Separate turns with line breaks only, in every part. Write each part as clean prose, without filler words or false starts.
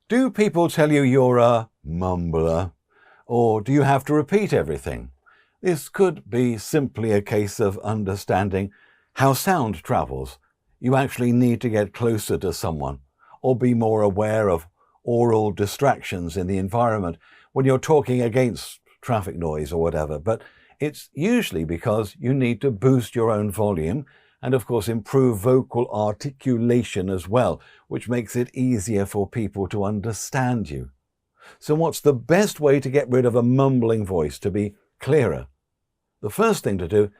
Do people tell you you're a mumbler? Or do you have to repeat everything? This could be simply a case of understanding how sound travels. You actually need to get closer to someone or be more aware of oral distractions in the environment when you're talking against traffic noise or whatever. But it's usually because you need to boost your own volume and, of course, improve vocal articulation as well, which makes it easier for people to understand you. So what's the best way to get rid of a mumbling voice, to be clearer? The first thing to do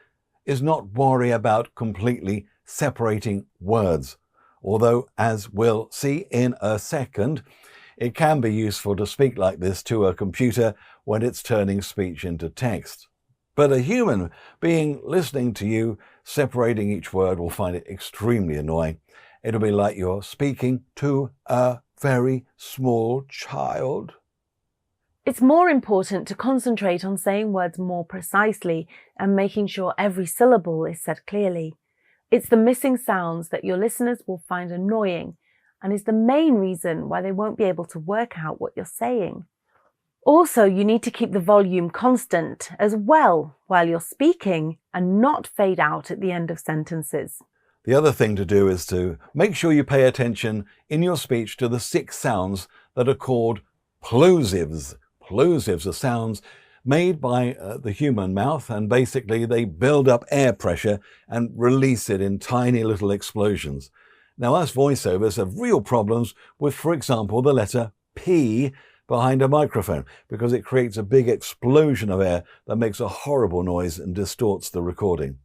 is not worry about completely separating words, although, as we'll see in a second, it can be useful to speak like this to a computer when it's turning speech into text. But a human being listening to you separating each word will find it extremely annoying. It'll be like you're speaking to a very small child.
It's more important to concentrate on saying words more precisely and making sure every syllable is said clearly. It's the missing sounds that your listeners will find annoying and is the main reason why they won't be able to work out what you're saying. Also, you need to keep the volume constant as well while you're speaking and not fade out at the end of sentences.
The other thing to do is to make sure you pay attention in your speech to the 6 sounds that are called plosives. Plosives are sounds made by the human mouth, and basically they build up air pressure and release it in tiny little explosions. Now, us voiceovers have real problems with, for example, the letter P behind a microphone, because it creates a big explosion of air that makes a horrible noise and distorts the recording.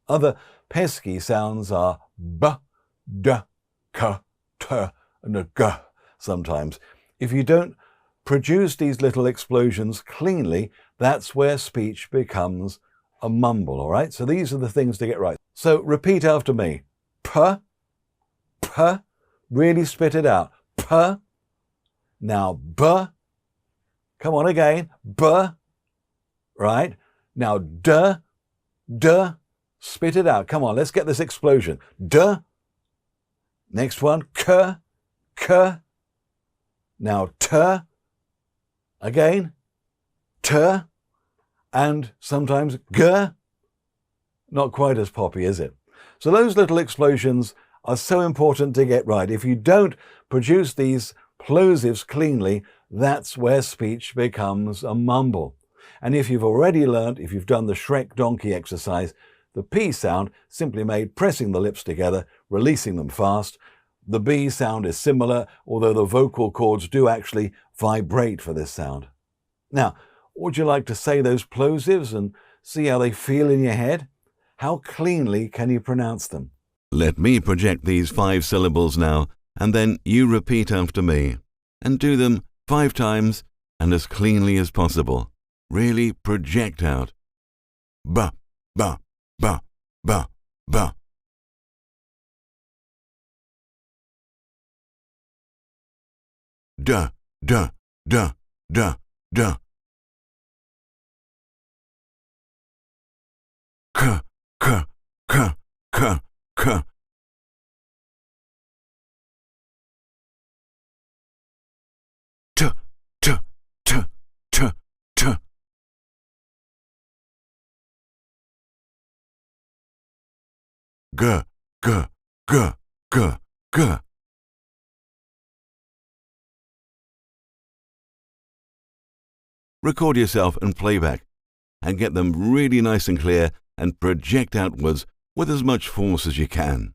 Other pesky sounds are B, D, K, T, and a G sometimes. If you don't produce these little explosions cleanly, that's where speech becomes a mumble, all right? So these are the things to get right. So repeat after me. P, P, really spit it out. P. Now B. Come on again. B. Right. Now D. D. Spit it out. Come on, let's get this explosion. D. Next one. K. K. Now T. Again. T. And sometimes G. Not quite as poppy, is it? So those little explosions are so important to get right. If you don't produce these plosives cleanly, that's where speech becomes a mumble. And if you've already learnt, if you've done the Shrek donkey exercise, the P sound simply made pressing the lips together, releasing them fast. The B sound is similar, although the vocal cords do actually vibrate for this sound. Now, would you like to say those plosives and see how they feel in your head? How cleanly can you pronounce them?
Let me project these 5 syllables now, and then you repeat after me. And do them 5 times and as cleanly as possible. Really project out. Ba, ba, ba, ba, ba. Da, da, da, da, da. K, k, k, k, k. T, t, t, t, t. G, g, g, g, g. Record yourself and playback, and get them really nice and clear and project outwards with as much force as you can.